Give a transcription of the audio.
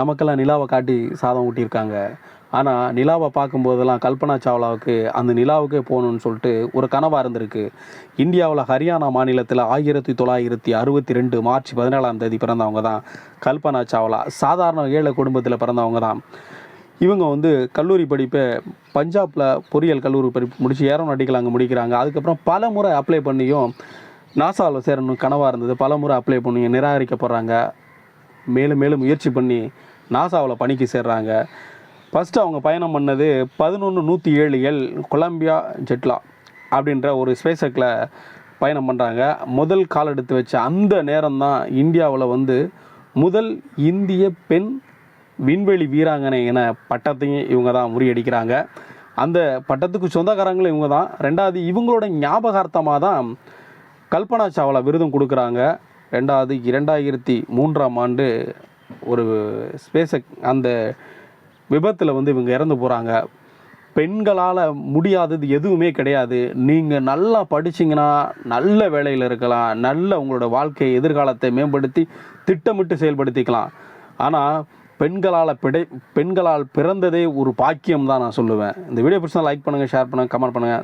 நமக்கெல்லாம் நிலாவை காட்டி சாதம் ஊட்டியிருக்காங்க. ஆனால் நிலாவை பார்க்கும்போதெல்லாம் கல்பனா சாவ்லாவுக்கு அந்த நிலாவுக்கே போகணுன்னு சொல்லிட்டு ஒரு கனவாக இருந்திருக்கு. இந்தியாவில் ஹரியானா மாநிலத்தில் 1962 மார்ச் 17ஆம் தேதி பிறந்தவங்க தான் கல்பனா சாவ்லா. சாதாரண ஏழை குடும்பத்தில் பிறந்தவங்க தான். இவங்க வந்து கல்லூரி படிப்பை பஞ்சாபில் பொறியியல் கல்லூரி படிப்பு முடித்து ஏரோநாட்டிக்கல் அங்கே முடிக்கிறாங்க. அதுக்கப்புறம் பல முறை அப்ளை பண்ணியும் நாசாவில் சேரணும் கனவாக இருந்தது. பல முறை அப்ளை பண்ணியும் நிராகரிக்கப்படுறாங்க. மேலும் மேலும் முயற்சி பண்ணி நாசாவில் பணிக்கு சேர்றாங்க. ஃபஸ்ட்டு அவங்க பயணம் பண்ணது 11-107L கொலம்பியா ஜெட்லா அப்படின்ற ஒரு ஸ்பேஸ் எக்கில் பயணம் பண்ணுறாங்க. முதல் கால் எடுத்து வச்ச அந்த நேரம் தான் இந்தியாவில் வந்து முதல் இந்திய பெண் விண்வெளி வீராங்கனை என பட்டத்தையும் இவங்க தான் முறியடிக்கிறாங்க. அந்த பட்டத்துக்கு சொந்தக்காரங்களும் இவங்க தான். ரெண்டாவது இவங்களோட ஞாபகார்த்தமாக தான் கல்பனா சாவ்லா விருதும் கொடுக்குறாங்க. 2003ஆம் ஆண்டு ஒரு ஸ்பேஸ் அந்த விபத்தில் வந்து இவங்க இறந்து போகிறாங்க. பெண்களால் முடியாதது எதுவுமே கிடையாது. நீங்கள் நல்லா படிச்சிங்கன்னா நல்ல வேலையில் இருக்கலாம், நல்ல உங்களோட வாழ்க்கை எதிர்காலத்தை மேம்படுத்தி திட்டமிட்டு செயல்படுத்திக்கலாம். ஆனால் பெண்களால் பிறந்ததே ஒரு பாக்கியம் தான் நான் சொல்லுவேன். இந்த வீடியோ பிடிச்சா லைக் பண்ணுங்கள், ஷேர் பண்ணுங்கள், கமெண்ட் பண்ணுங்கள்.